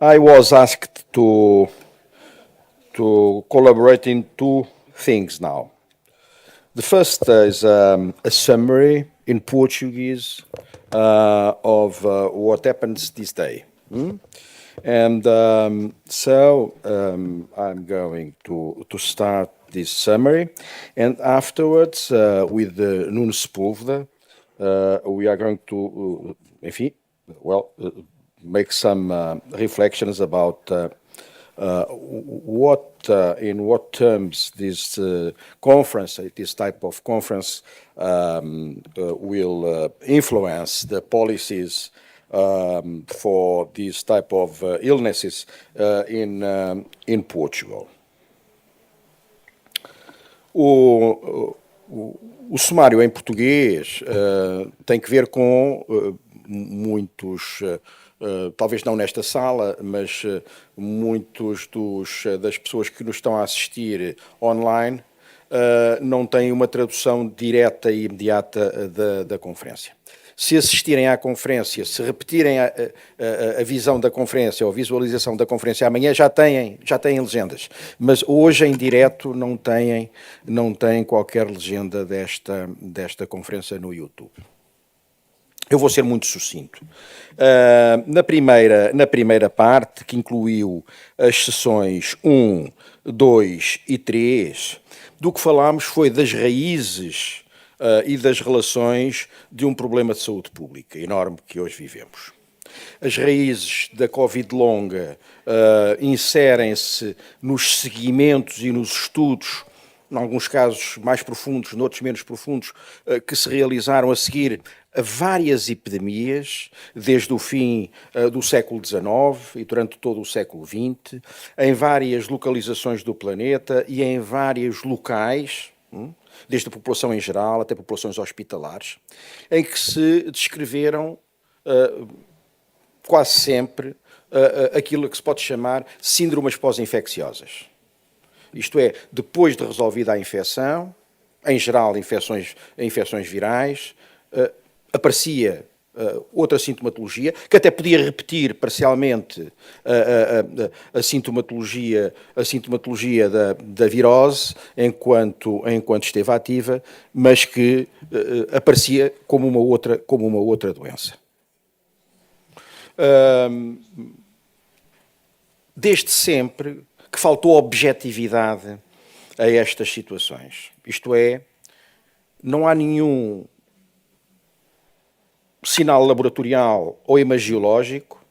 I was asked to collaborate in two things now. The first is a summary in Portuguese of what happens this day. And I'm going to start this summary, and afterwards, with Nuno Sepúlveda, we are going to, enfim, make some reflections about in what terms this conference, this type of conference, will influence the policies for these type of illnesses in Portugal. O sumário em português tem que ver com muitos, talvez não nesta sala, mas muitos das pessoas que nos estão a assistir online não têm uma tradução direta e imediata da conferência. Se assistirem à conferência, se repetirem a visão da conferência ou a visualização da conferência amanhã, já têm legendas. Mas hoje, em direto, não têm qualquer legenda desta conferência no YouTube. Eu vou ser muito sucinto. Na primeira parte, que incluiu as sessões 1, 2 e 3, do que falámos foi das raízes e das relações de um problema de saúde pública enorme que hoje vivemos. As raízes da Covid longa inserem-se nos seguimentos e nos estudos, em alguns casos mais profundos, noutros menos profundos, que se realizaram a seguir a várias epidemias, desde o fim do século XIX e durante todo o século XX, em várias localizações do planeta e em vários locais, desde a população em geral até populações hospitalares, em que se descreveram quase sempre aquilo que se pode chamar síndromes pós-infecciosas. Isto é, depois de resolvida a infecção, em geral infecções virais, aparecia outra sintomatologia, que até podia repetir parcialmente a sintomatologia da virose enquanto esteve ativa, mas que aparecia como uma outra doença. Desde sempre que faltou objetividade a estas situações. Isto é, não há nenhum sinal laboratorial ou imagiológico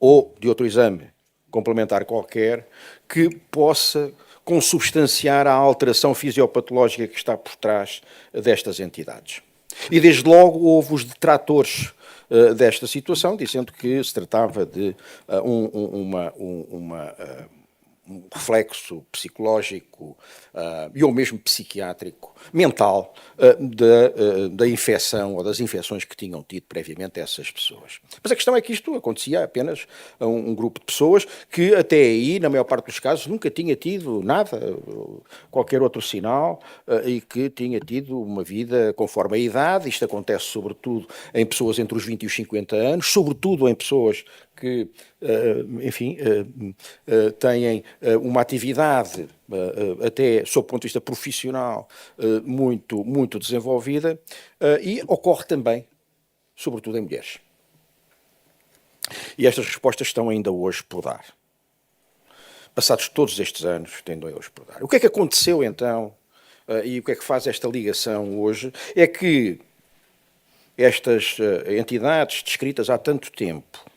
ou de outro exame complementar qualquer, que possa consubstanciar a alteração fisiopatológica que está por trás destas entidades. E desde logo houve os detratores desta situação, dizendo que se tratava de um reflexo psicológico e ou mesmo psiquiátrico, mental, da infecção ou das infecções que tinham tido previamente essas pessoas. Mas a questão é que isto acontecia apenas a um grupo de pessoas que até aí, na maior parte dos casos, nunca tinha tido nada, qualquer outro sinal, e que tinha tido uma vida conforme a idade. Isto acontece sobretudo em pessoas entre os 20 e os 50 anos, sobretudo em pessoas que, enfim, têm uma atividade, até sob o ponto de vista profissional, muito desenvolvida, e ocorre também, sobretudo em mulheres. E estas respostas estão ainda hoje por dar. Passados todos estes anos, têm hoje por dar. O que é que aconteceu então, e o que é que faz esta ligação hoje, é que estas entidades descritas há tanto tempo,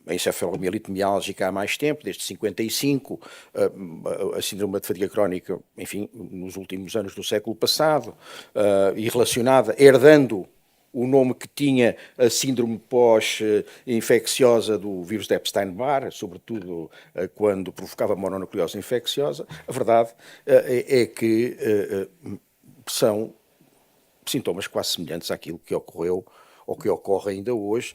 a encefalomielite miálgica há mais tempo, desde 55, a síndrome de fadiga crónica, enfim, nos últimos anos do século passado, e relacionada, herdando o nome que tinha a síndrome pós-infecciosa do vírus de Epstein-Barr, sobretudo quando provocava mononucleose infecciosa. A verdade é que são sintomas quase semelhantes àquilo que ocorreu ou que ocorre ainda hoje,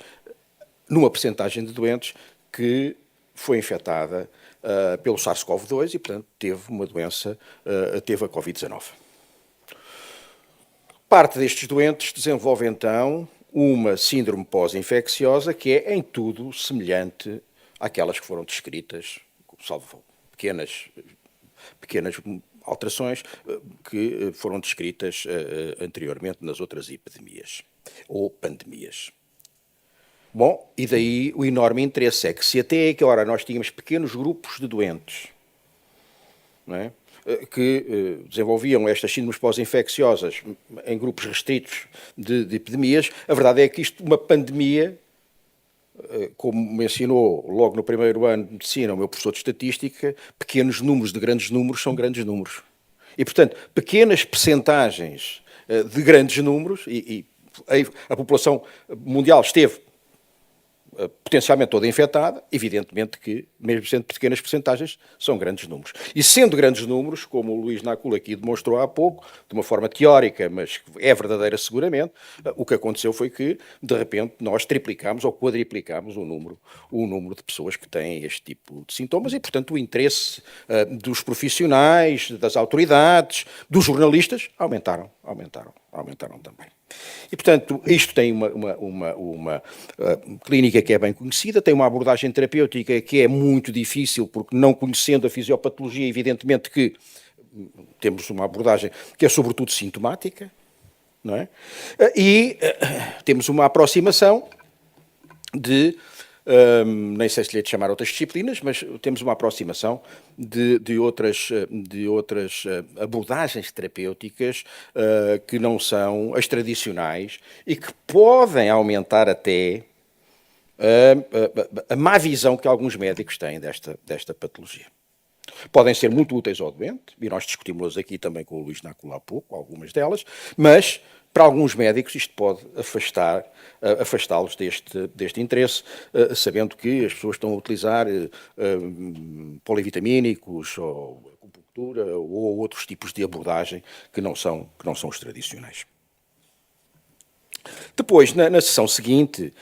numa percentagem de doentes que foi infectada pelo SARS-CoV-2 e, portanto, teve uma doença, teve a Covid-19. Parte destes doentes desenvolve, então, uma síndrome pós-infecciosa que é em tudo semelhante àquelas que foram descritas, salvo pequenas alterações que foram descritas anteriormente nas outras epidemias ou pandemias. Bom, e daí o enorme interesse é que se até aquela hora nós tínhamos pequenos grupos de doentes, não é? Que desenvolviam estas síndromes pós-infecciosas em grupos restritos de epidemias, a verdade é que isto, uma pandemia, como mencionou logo no primeiro ano de medicina o meu professor de estatística, pequenos números de grandes números são grandes números. E, portanto, pequenas percentagens de grandes números, e a população mundial esteve potencialmente toda infectada, evidentemente que, mesmo sendo pequenas percentagens, são grandes números. E sendo grandes números, como o Luís Nácula aqui demonstrou há pouco, de uma forma teórica, mas é verdadeira seguramente, o que aconteceu foi que, de repente, nós triplicámos ou quadriplicámos o número de pessoas que têm este tipo de sintomas e, portanto, o interesse dos profissionais, das autoridades, dos jornalistas, aumentaram também. E, portanto, isto tem uma clínica que é bem conhecida, tem uma abordagem terapêutica que é muito difícil, porque não conhecendo a fisiopatologia, evidentemente que temos uma abordagem que é sobretudo sintomática, não é? E temos uma aproximação de, nem sei se lhe é de chamar outras disciplinas, mas temos uma aproximação de outras abordagens terapêuticas que não são as tradicionais e que podem aumentar até a má visão que alguns médicos têm desta patologia. Podem ser muito úteis ao doente, e nós discutimos aqui também com o Luís Nácula há pouco, algumas delas, mas para alguns médicos isto pode afastá-los deste interesse, sabendo que as pessoas estão a utilizar polivitamínicos ou acupuntura ou outros tipos de abordagem que não são os tradicionais. Depois, na sessão seguinte,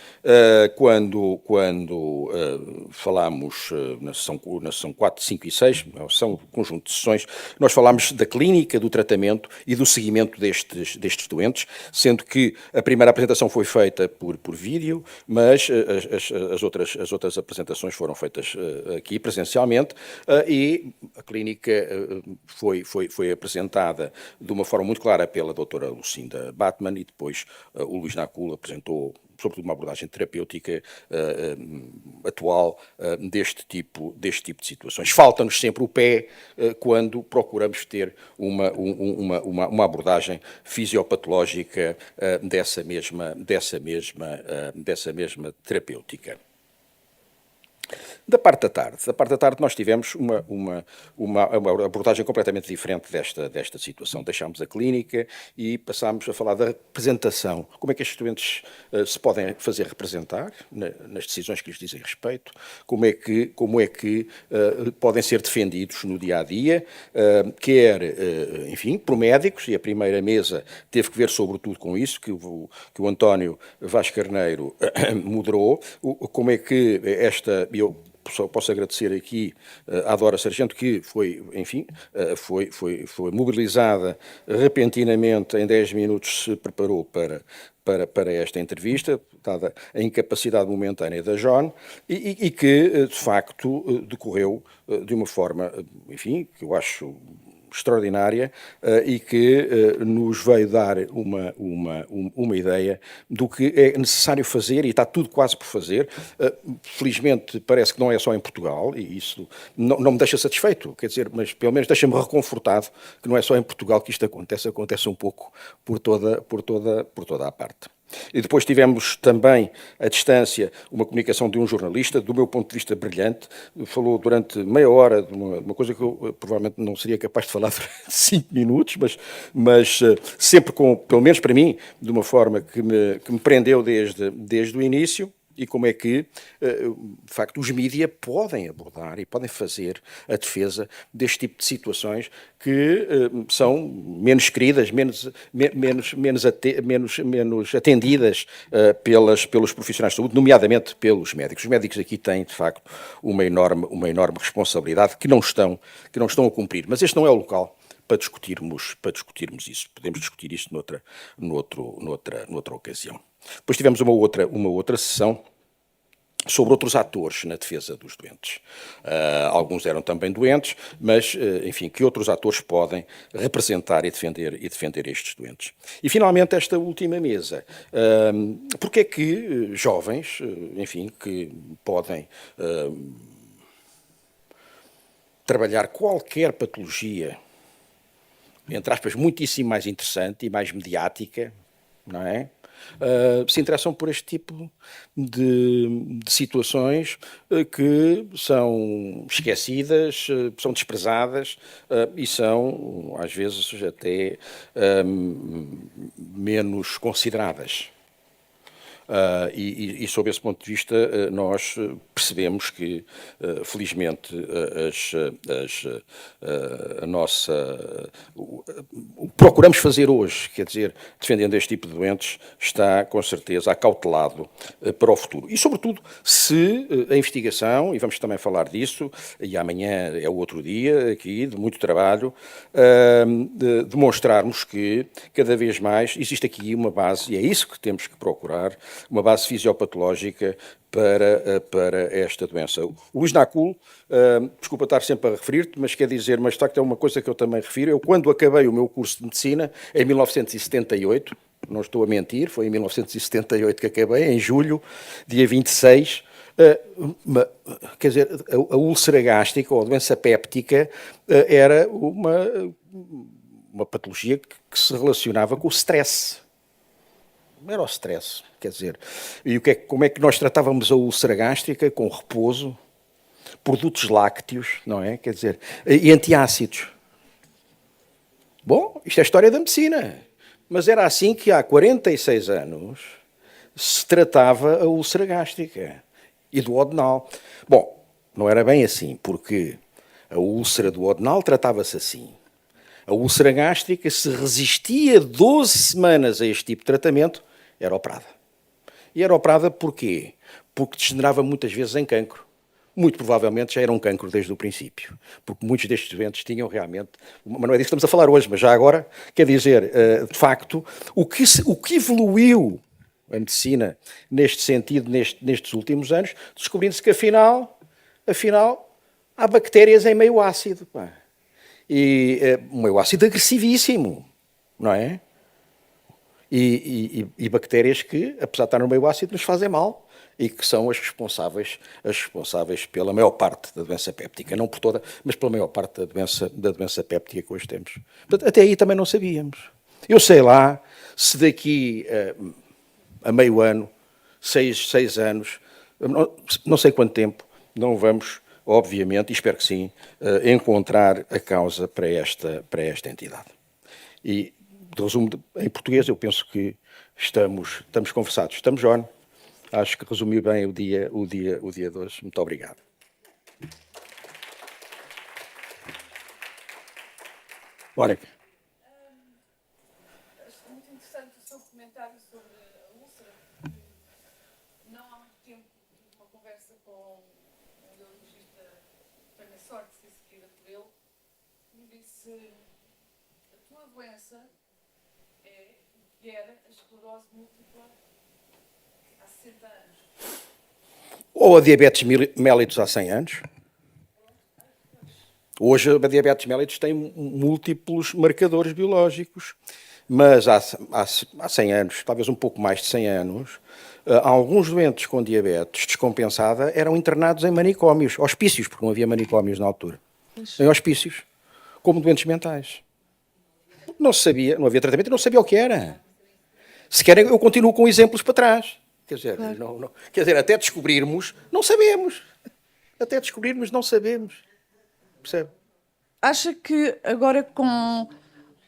quando falámos na sessão 4, 5 e 6, são um conjunto de sessões, nós falámos da clínica, do tratamento e do seguimento destes doentes, sendo que a primeira apresentação foi feita por vídeo, mas as outras apresentações foram feitas aqui presencialmente e a clínica foi apresentada de uma forma muito clara pela doutora Lucinda Batman e depois o Luís Nácula apresentou, sobretudo, uma abordagem terapêutica atual deste tipo de situações. Falta-nos sempre o pé quando procuramos ter uma abordagem fisiopatológica dessa mesma terapêutica. Da parte da tarde nós tivemos uma abordagem completamente diferente desta situação. Deixámos a clínica e passámos a falar da representação. Como é que estes doentes se podem fazer representar nas decisões que lhes dizem respeito? Como é que podem ser defendidos no dia-a-dia, quer, enfim, por médicos, e a primeira mesa teve que ver sobretudo com isso, que o António Vaz Carneiro moderou, como é que eu posso agradecer aqui à Dora Sargento, que foi mobilizada repentinamente, em 10 minutos se preparou para esta entrevista, dada a incapacidade momentânea da John, e que, de facto, decorreu de uma forma, enfim, que eu acho extraordinária e que nos veio dar uma ideia do que é necessário fazer, e está tudo quase por fazer. Felizmente parece que não é só em Portugal, e isso não me deixa satisfeito, quer dizer, mas pelo menos deixa-me reconfortado que não é só em Portugal que isto acontece um pouco por toda a parte. E depois tivemos também, à distância, uma comunicação de um jornalista, do meu ponto de vista brilhante, falou durante meia hora de uma coisa que eu provavelmente não seria capaz de falar durante 5 minutos, mas sempre pelo menos para mim, de uma forma que me prendeu desde o início. E como é que, de facto, os mídia podem abordar e podem fazer a defesa deste tipo de situações que são menos queridas, menos atendidas pelos profissionais de saúde, nomeadamente pelos médicos. Os médicos aqui têm, de facto, uma enorme responsabilidade que não estão a cumprir. Mas este não é o local para discutirmos isso. Podemos discutir isso noutra ocasião. Depois tivemos uma outra sessão sobre outros atores na defesa dos doentes. Alguns eram também doentes, mas, enfim, que outros atores podem representar e defender estes doentes. E, finalmente, esta última mesa. Porque é que jovens, enfim, que podem trabalhar qualquer patologia, entre aspas, muitíssimo mais interessante e mais mediática, não é? Se interessam por este tipo de situações que são esquecidas, são desprezadas e são, às vezes, até menos consideradas. E sob esse ponto de vista, nós percebemos que, felizmente, o que procuramos fazer hoje, quer dizer, defendendo este tipo de doentes, está, com certeza, acautelado para o futuro. E, sobretudo, se a investigação, e vamos também falar disso, e amanhã é o outro dia aqui, de muito trabalho, demonstrarmos que, cada vez mais, existe aqui uma base, e é isso que temos que procurar, uma base fisiopatológica para esta doença. O Luís Nacul, desculpa estar sempre a referir-te, mas quer dizer, mas de facto é uma coisa que eu também refiro, eu quando acabei o meu curso de Medicina, em 1978, não estou a mentir, foi em 1978 que acabei, em julho, dia 26, quer dizer, a úlcera gástrica ou a doença péptica era uma patologia que se relacionava com o stress. Era o stress, quer dizer. E como é que nós tratávamos a úlcera gástrica? Com repouso, produtos lácteos, não é? Quer dizer, e antiácidos. Bom, isto é a história da medicina. Mas era assim que há 46 anos se tratava a úlcera gástrica e do duodenal. Bom, não era bem assim, porque a úlcera do duodenal tratava-se assim. A úlcera gástrica, se resistia 12 semanas a este tipo de tratamento, era operada. E era operada porquê? Porque degenerava muitas vezes em cancro. Muito provavelmente já era um cancro desde o princípio. Porque muitos destes doentes tinham realmente... Mas não é disso que estamos a falar hoje, mas já agora, quer dizer, de facto, o que evoluiu a medicina neste sentido, nestes últimos anos, descobrindo-se que afinal, há bactérias em meio ácido. Pá. E um meio ácido agressivíssimo, não é? E bactérias que, apesar de estar no meio ácido, nos fazem mal e que são as responsáveis pela maior parte da doença péptica. Não por toda, mas pela maior parte da doença péptica que hoje temos. Portanto, até aí também não sabíamos. Eu sei lá se daqui a meio ano, 6 anos, não sei quanto tempo, não vamos, obviamente, e espero que sim, encontrar a causa para esta entidade. E, de resumo, em português, eu penso que estamos conversados. Estamos, João? Acho que resumiu bem o dia de hoje. Muito obrigado. Ora. Acho muito interessante o seu comentário sobre a úlcera, porque não há muito tempo tive uma conversa com um urologista, tenho a sorte de ser seguida por ele, que me disse: a tua doença é o que era a esclerose múltipla há 60 anos. Ou a diabetes mellitus há 100 anos. Hoje a diabetes mellitus tem múltiplos marcadores biológicos, mas há 100 anos, talvez um pouco mais de 100 anos, alguns doentes com diabetes descompensada eram internados em manicômios, hospícios, porque não havia manicômios na altura. Em hospícios, como doentes mentais. Não se sabia, não havia tratamento, não sabia o que era. Se querem, eu continuo com exemplos para trás. Quer dizer, claro. Quer dizer, até descobrirmos, não sabemos. Até descobrirmos, não sabemos. Percebe? Acha que agora, com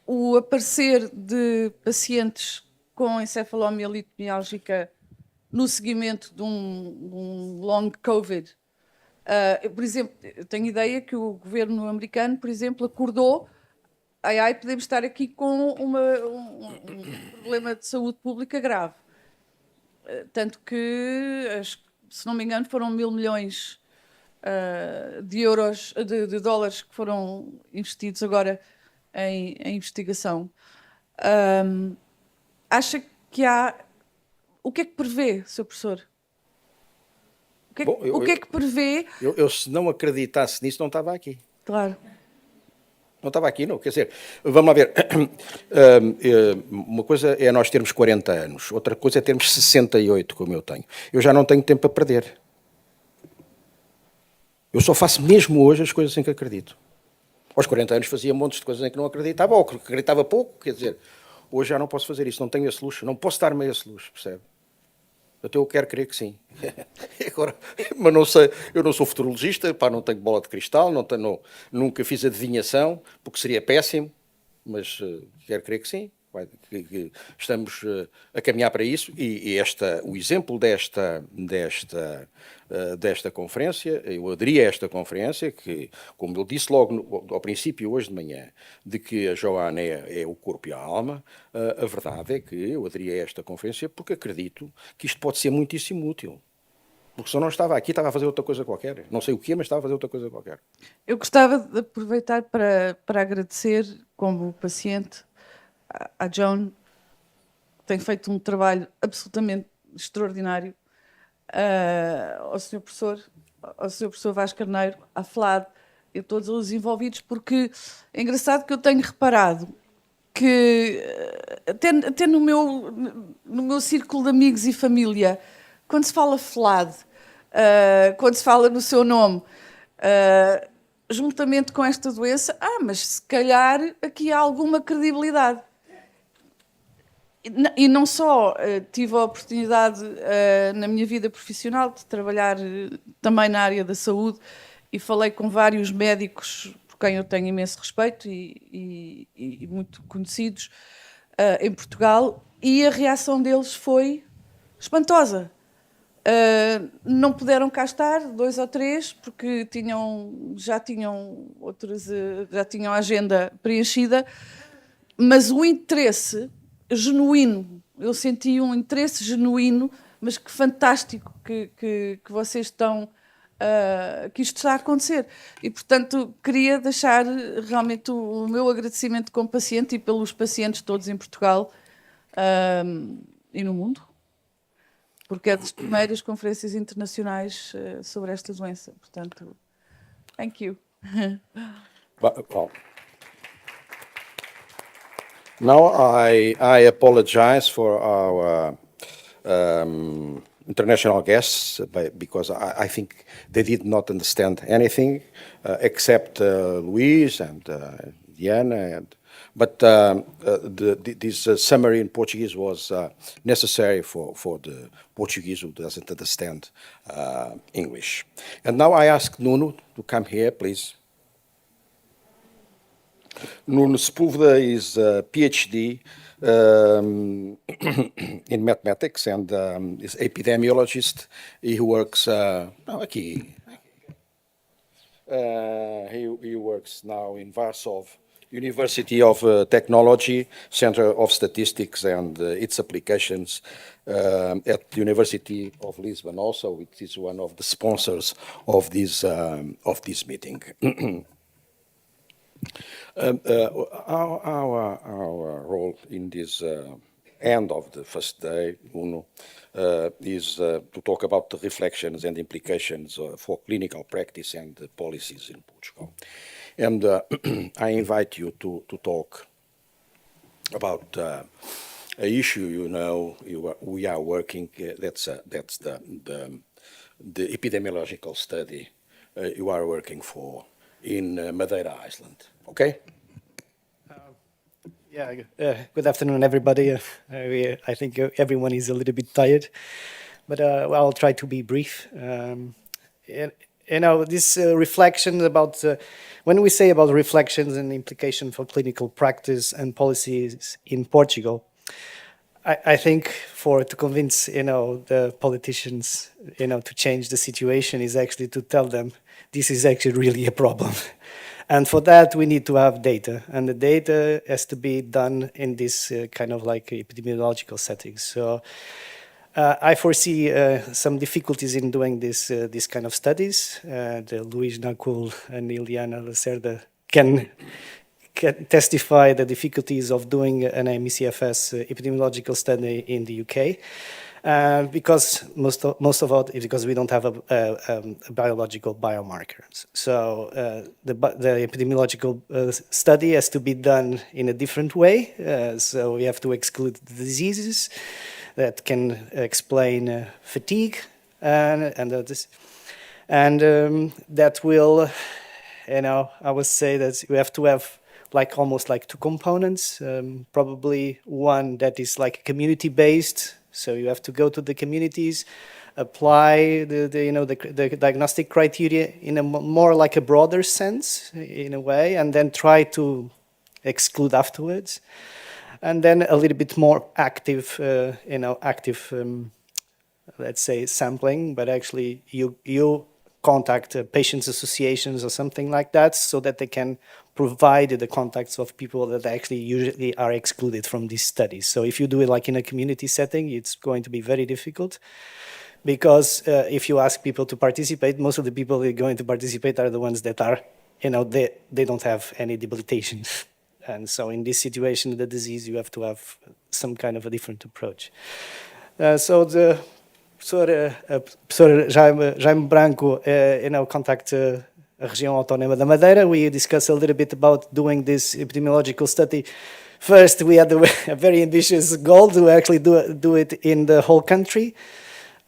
o aparecer de pacientes com encefalomielite miálgica no seguimento de um long COVID, por exemplo, eu tenho ideia que o governo americano, por exemplo, acordou, podemos estar aqui com um problema de saúde pública grave. Tanto que, se não me engano, foram 1.000 milhões de euros, de dólares que foram investidos agora em investigação. Acha que há... O que é que prevê, Sr. Professor? O que é que prevê? Eu, se não acreditasse nisso, não estava aqui. Claro. Não estava aqui, não. Quer dizer, vamos lá ver. Uma coisa é nós termos 40 anos, outra coisa é termos 68, como eu tenho. Eu já não tenho tempo a perder. Eu só faço mesmo hoje as coisas em que acredito. Aos 40 anos fazia montes de coisas em que não acreditava, ou que acreditava pouco, quer dizer, hoje já não posso fazer isso, não tenho esse luxo, não posso dar-me esse luxo, percebe? Até eu quero crer que sim. Agora, mas não sei, eu não sou futurologista, pá, não tenho bola de cristal, nunca fiz adivinhação, porque seria péssimo, mas quero crer que sim. Que estamos a caminhar para isso e o exemplo desta conferência, eu aderi a esta conferência, que, como eu disse logo ao princípio, hoje de manhã, de que a Joana é o corpo e a alma, a verdade é que eu aderi a esta conferência porque acredito que isto pode ser muitíssimo útil. Porque se eu não estava aqui, estava a fazer outra coisa qualquer. Não sei o que, mas estava a fazer outra coisa qualquer. Eu gostava de aproveitar para agradecer, como paciente, à Joan, que tem feito um trabalho absolutamente extraordinário, ao Sr. Professor Vasco Carneiro, à FLAD e a todos os envolvidos, porque é engraçado que eu tenho reparado que, até no meu círculo de amigos e família, quando se fala FLAD, quando se fala no seu nome, juntamente com esta doença, mas se calhar aqui há alguma credibilidade. E não só tive a oportunidade na minha vida profissional de trabalhar também na área da saúde e falei com vários médicos por quem eu tenho imenso respeito e muito conhecidos em Portugal, e a reação deles foi espantosa. Não puderam cá estar, 2 ou 3, porque já tinham a agenda preenchida, mas o interesse genuíno, eu senti um interesse genuíno, mas que fantástico que vocês estão, que isto está a acontecer. E, portanto, queria deixar realmente o meu agradecimento como paciente e pelos pacientes todos em Portugal e no mundo, porque é das primeiras conferências internacionais sobre esta doença. Portanto, thank you. Well, now I apologize for our international guests because I think they did not understand anything except Luís and Diana. But this summary in Portuguese was necessary for the Portuguese who doesn't understand English. And now I ask Nuno to come here, please. Nuno Sepúlveda is a PhD in mathematics and is epidemiologist. He works he works now in Warsaw University of Technology, Center of Statistics and its applications at the University of Lisbon. Also, it is one of the sponsors of this meeting. Our role in this end of the first day, Nuno, is to talk about the reflections and implications for clinical practice and policies in Portugal. And I invite you to talk about an issue, we are working, that's the epidemiological study you are working for in Madeira, Iceland. Okay? Good afternoon, everybody. I think everyone is a little bit tired, but I'll try to be brief. This reflection about, when we say about reflections and implication for clinical practice and policies in Portugal, I think to convince, the politicians, to change the situation is actually to tell them this is actually really a problem. And for that, we need to have data, and the data has to be done in this kind of like epidemiological settings. So I foresee some difficulties in doing this kind of studies. Luís Nacul and Ileana Lacerda can can testify the difficulties of doing an MECFS epidemiological study in the UK. Because most of all, because we don't have a biological biomarkers. So the epidemiological study has to be done in a different way. So we have to exclude the diseases that can explain fatigue and that will, I would say that we have to have almost like two components. Probably one that is like community-based. So you have to go to the communities, apply the diagnostic criteria in a more like a broader sense, in a way, and then try to exclude afterwards. And then a little bit more active, let's say, sampling, but actually you contact patients' associations or something like that so that they can provide the contacts of people that actually usually are excluded from these studies. So if you do it like in a community setting, it's going to be very difficult because if you ask people to participate, most of the people that are going to participate are the ones that are, they don't have any debilitation. And so in this situation, the disease, you have to have some kind of a different approach. So the Professor Jaime Branco, contact a região autónoma da Madeira. We discussed a little bit about doing this epidemiological study. First, we had a very ambitious goal to actually do it in the whole country,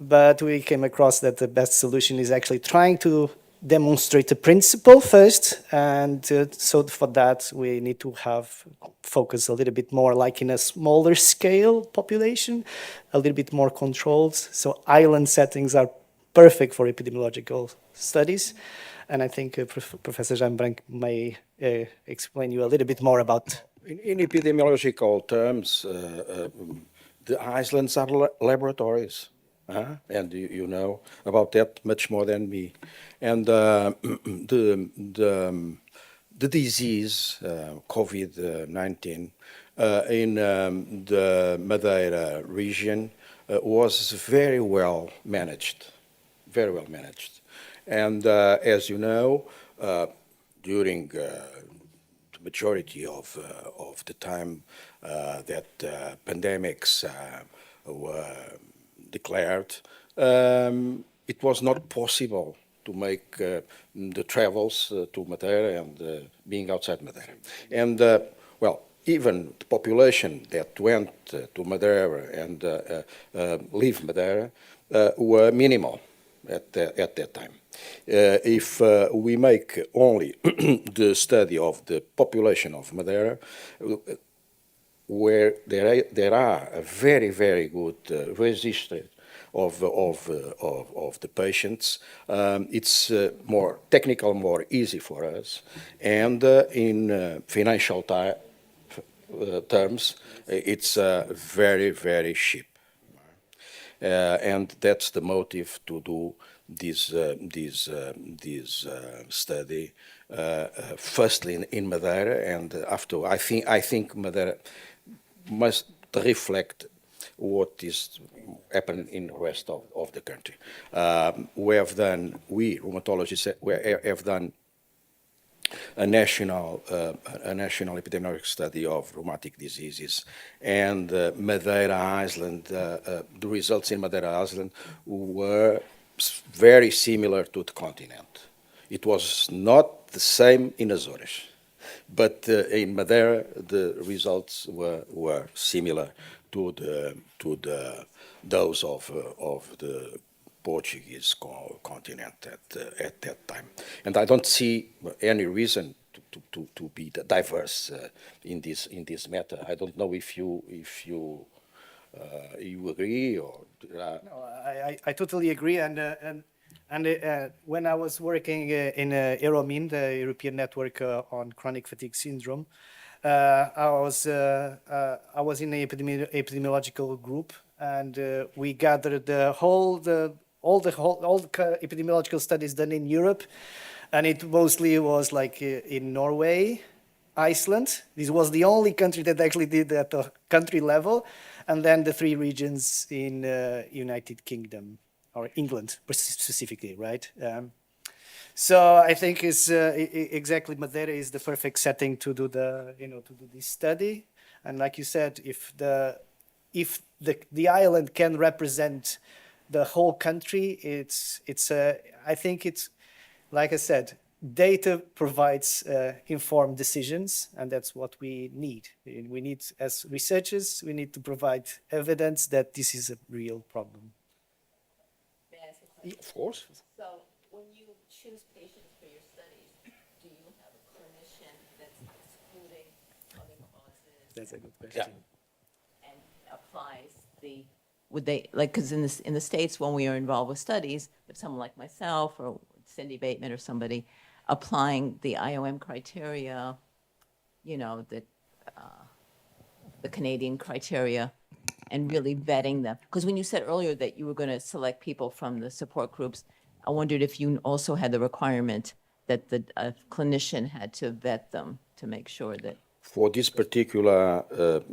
but we came across that the best solution is actually trying to demonstrate the principle first, and so for that we need to have focus a little bit more like in a smaller scale population, a little bit more controlled. So island settings are perfect for epidemiological studies. And I think Professor Jaime Branco may explain you a little bit more about. In epidemiological terms, the islands are laboratories, and you know about that much more than me. And the disease, COVID-19, in the Madeira region was very well managed, very well managed. And as you know, during the majority of the time that pandemics were declared, it was not possible to make the travels to Madeira and being outside Madeira. And well, even the population that went to Madeira and leave Madeira were minimal at that time. If we make only the study of the population of Madeira, where there are a very, very good register of the patients, it's more technical, more easy for us, and in financial terms, it's very, very cheap. And that's the motive to do this study, firstly in Madeira, and after I think Madeira must reflect what is happening in the rest of the country. We rheumatologists have done a national epidemiologic study of rheumatic diseases, and Madeira Island, the results in Madeira Island were very similar to the continent. It was not the same in Azores, but in Madeira the results were similar to those of the Portuguese continent at that time. And I don't see any reason to be diverse in this matter. I don't know if you agree or. No, I totally agree. And when I was working in EROMIN, the European Network on Chronic Fatigue Syndrome, I was in an epidemiological group, and we gathered all the epidemiological studies done in Europe, and it mostly was like in Norway, Iceland. This was the only country that actually did at the country level, and then the 3 regions in United Kingdom or England specifically, right? So I think it's exactly Madeira is the perfect setting to do this study. And like you said, if the island can represent the whole country, I think it's like I said, data provides informed decisions, and that's what we need. We need, as researchers, we need to provide evidence that this is a real problem. May I ask a question? Of course. So when you choose patients for your studies, do you have a clinician that's excluding other causes That's a good question. and applies the, would they, like, because in the States, when we are involved with studies, if someone like myself or Cindy Bateman or somebody applying the IOM criteria, you know, the Canadian criteria, and really vetting them. Because when you said earlier that you were going to select people from the support groups, I wondered if you also had the requirement that the clinician had to vet them to make sure that. For this particular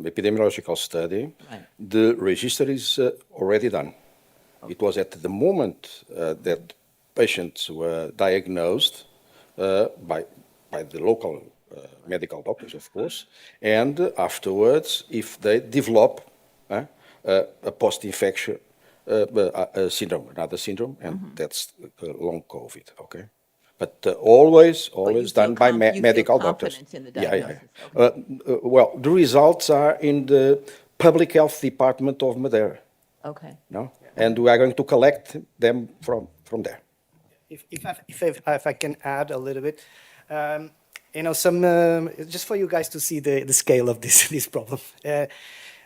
epidemiological study, Right. the register is already done. It was at the moment that patients were diagnosed by the local medical doctors, of course, and afterwards, if they develop a post-infection syndrome, another syndrome, and that's long COVID, okay? But always you done feel by you feel medical doctors. confident in the Yeah, yeah. diagnosis. Well, the results are in the Public Health Department of Madeira, Okay. no? And we are going to collect them from there. If I can add a little bit, just for you guys to see the scale of this problem.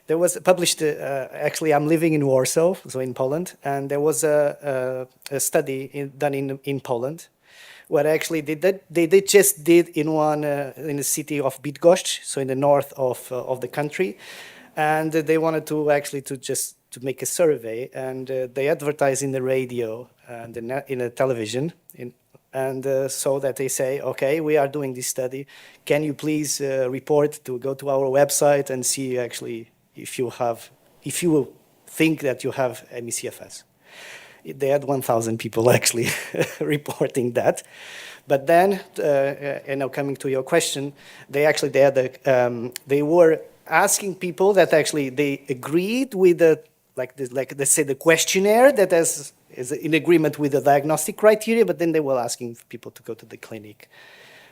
There was published, actually, I'm living in Warsaw, so in Poland, and there was a study done in Poland, where actually they just did in the city of Bydgoszcz, so in the north of the country, and they wanted to actually to make a survey, and they advertise in the radio and in the television, so that they say, okay, we are doing this study. Can you please report to go to our website and see actually if you think that you have ME/CFS. They had 1,000 people actually reporting that. But then, coming to your question, they were asking people that actually they agreed with let's say the questionnaire that is in agreement with the diagnostic criteria, but then they were asking people to go to the clinic.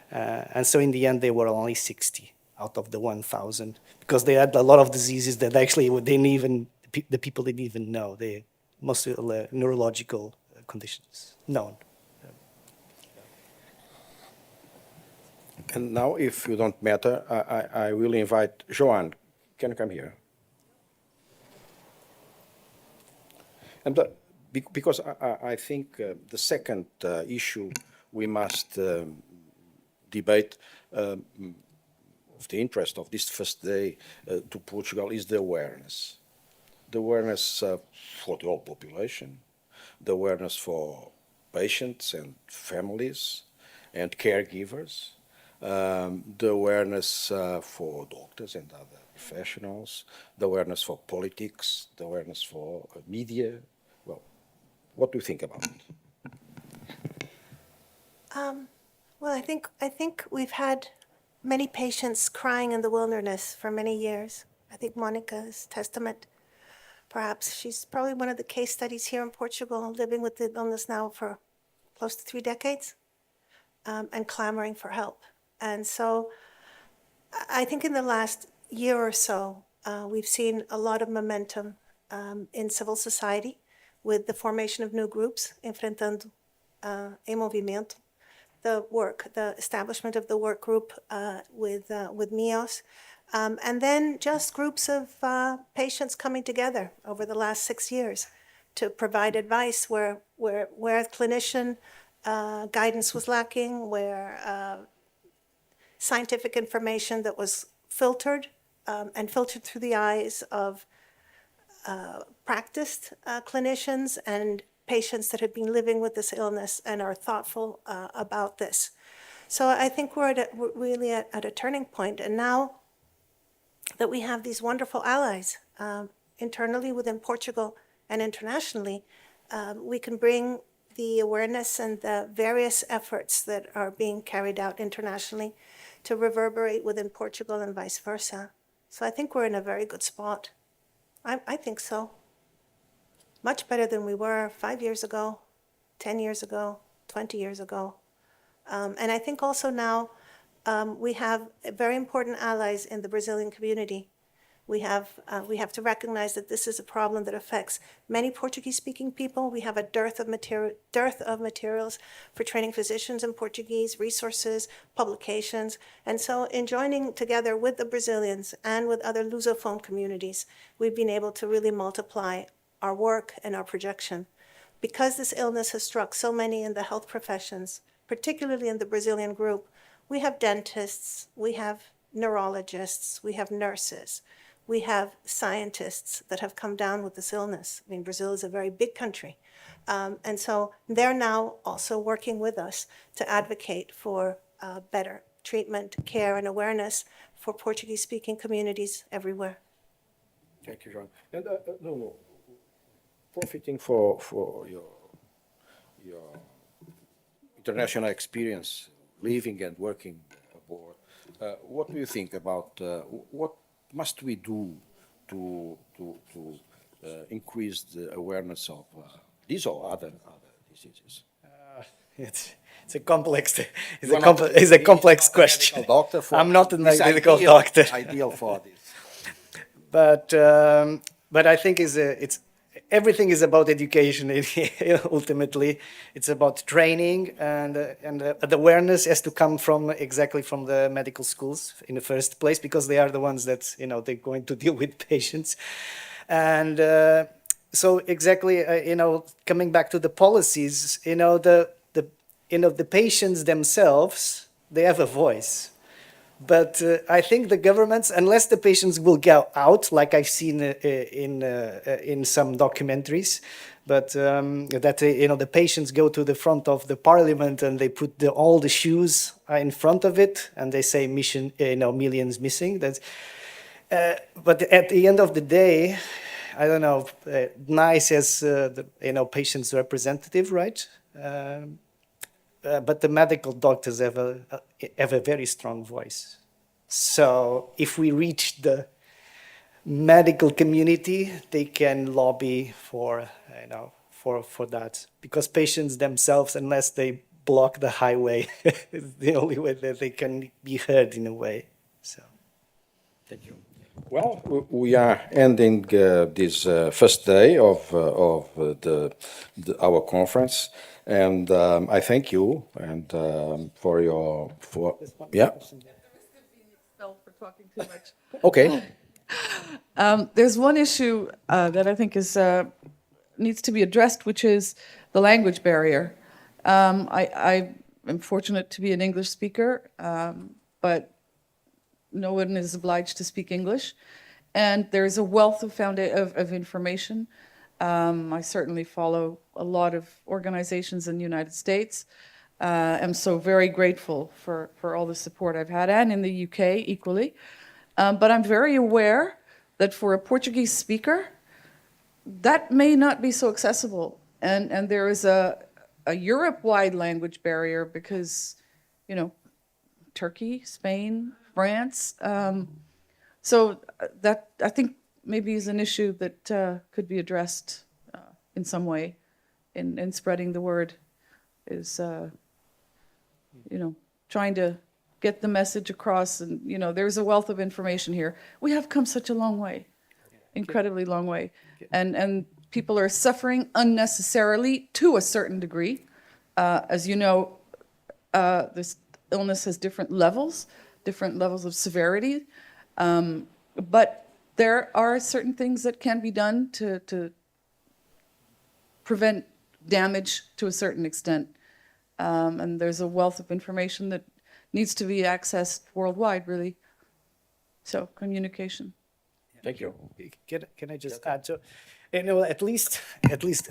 And so in the end, there were only 60 out of the 1,000, because they had a lot of diseases that actually the people didn't even know. They mostly neurological conditions known. And now, if you don't matter, I will invite Joanne. Can you come here? And because I think the second issue we must debate of the interest of this first day to Portugal is the awareness. The awareness for the whole population, the awareness for patients and families and caregivers, the awareness for doctors and other professionals, the awareness for politics, the awareness for media. Well, what do you think about it? Well, I think we've had many patients crying in the wilderness for many years. I think Monica is testament. Perhaps she's probably one of the case studies here in Portugal, living with the illness now for close to 3 decades, and clamoring for help. And so I think in the last year or so, we've seen a lot of momentum in civil society with the formation of new groups, Enfrentando em Movimento, the establishment of the work group with MIOS, and then just groups of patients coming together over the last 6 years to provide advice where clinician guidance was lacking, where scientific information that was filtered and filtered through the eyes of practiced clinicians and patients that have been living with this illness and are thoughtful about this. So I think we're really at a turning point. And now that we have these wonderful allies internally within Portugal and internationally, we can bring the awareness and the various efforts that are being carried out internationally to reverberate within Portugal and vice versa. So I think we're in a very good spot. I think so. Much better than we were 5 years ago, 10 years ago, 20 years ago. And I think also now we have very important allies in the Brazilian community. We have to recognize that this is a problem that affects many Portuguese-speaking people. We have a dearth of materials for training physicians in Portuguese, resources, publications. And so in joining together with the Brazilians and with other Lusophone communities, we've been able to really multiply our work and our projection. Because this illness has struck so many in the health professions, particularly in the Brazilian group, we have dentists, we have neurologists, we have nurses, we have scientists that have come down with this illness. I mean, Brazil is a very big country. And so they're now also working with us to advocate for better treatment, care, and awareness for Portuguese-speaking communities everywhere. Thank you, John. And no, profiting for your international experience, living and working abroad, what do you think about what must we do to increase the awareness of these or other diseases? It's a complex question. Doctor for I'm not a this medical ideal- doctor. Ideal for this. But I think everything is about education. Ultimately, it's about training, and the awareness has to come from the medical schools in the first place, because they are the ones that they're going to deal with patients, and so exactly coming back to the policies, the patients themselves, they have a voice. But I think the governments, unless the patients will go out, like I've seen in some documentaries, but that the patients go to the front of the parliament and they put all the shoes in front of it and they say millions missing. But at the end of the day, I don't know. NICE as the patient's representative, right? But the medical doctors have a very strong voice. So if we reach the medical community, they can lobby for that, because patients themselves, unless they block the highway, is the only way that they can be heard in a way. So, Thank you. Well, we are ending this first day of our conference, and I thank you and for yeah. For talking too much. Okay. There's one issue that I think needs to be addressed, which is the language barrier. I am fortunate to be an English speaker, but no one is obliged to speak English, and there's a wealth of information. I certainly follow a lot of organizations in the United States. I'm so very grateful for all the support I've had, and in the UK equally. But I'm very aware that for a Portuguese speaker, that may not be so accessible. And there is a Europe-wide language barrier because, Turkey, Spain, France. So that, I think, maybe is an issue that could be addressed in some way in spreading the word, is, trying to get the message across. And, there's a wealth of information here. We have come such a long way, incredibly long way. And people are suffering unnecessarily to a certain degree. As you know, this illness has different levels of severity. But there are certain things that can be done to prevent damage to a certain extent. And there's a wealth of information that needs to be accessed worldwide, really. So, communication. Thank you. Can I just add? So, at least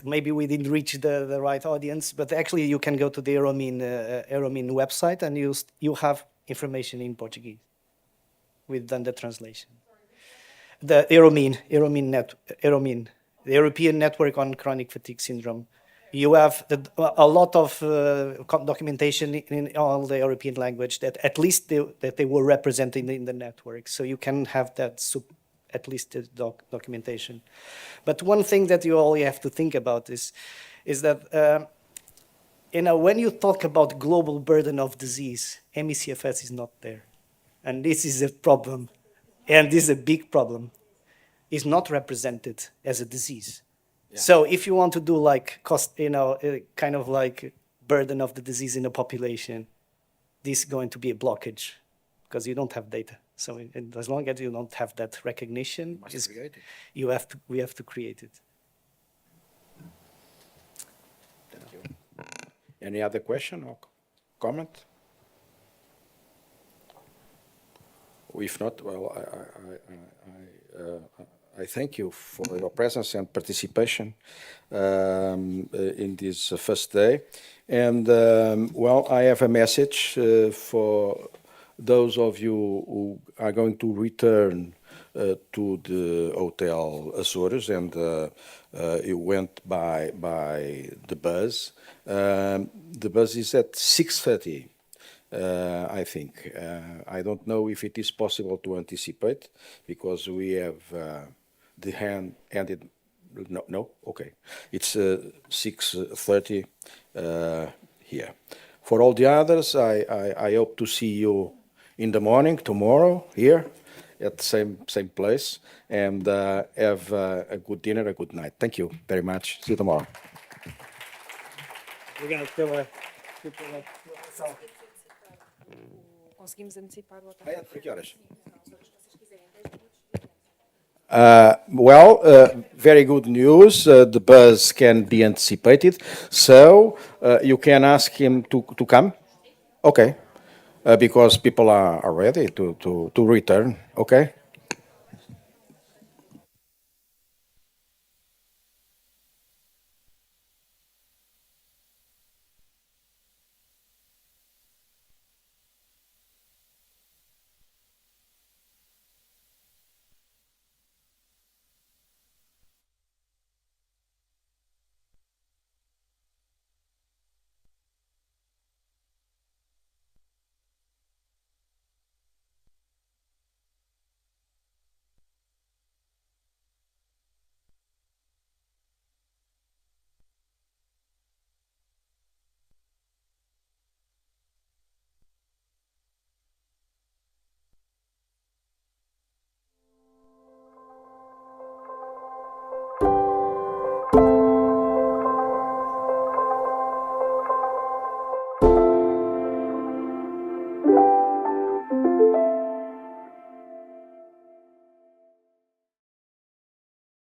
maybe we didn't reach the right audience, but actually you can go to the Euromin website and you have information in Portuguese. We've done the translation. The Euromin, the European Network on Chronic Fatigue Syndrome. You have a lot of documentation in all the European language that at least they were represented in the network. So you can have that at least the documentation. But one thing that you all have to think about is that when you talk about global burden of disease, ME/CFS is not there, and this is a problem, and this is a big problem. It's not represented as a disease. So if you want to do like kind of like burden of the disease in the population, this is going to be a blockage because you don't have data. So as long as you don't have that recognition, we have to create it. Thank you. Any other question or comment? If not, well, I thank you for your presence and participation in this first day. And, well, I have a message for those of you who are going to return to the Hotel Azores, and you went by the bus. The bus is at 6:30. I think. I don't know if it is possible to anticipate because we have the hand ended. No? Okay. It's 6:30 here. For all the others, I hope to see you in the morning tomorrow here at the same place, and have a good dinner, a good night. Thank you very much. See you tomorrow. We're going to Conseguimos antecipar o hotel. Que horas? Well, very good news. The bus can be anticipated, so you can ask him to come. Okay, because people are ready to return. Okay.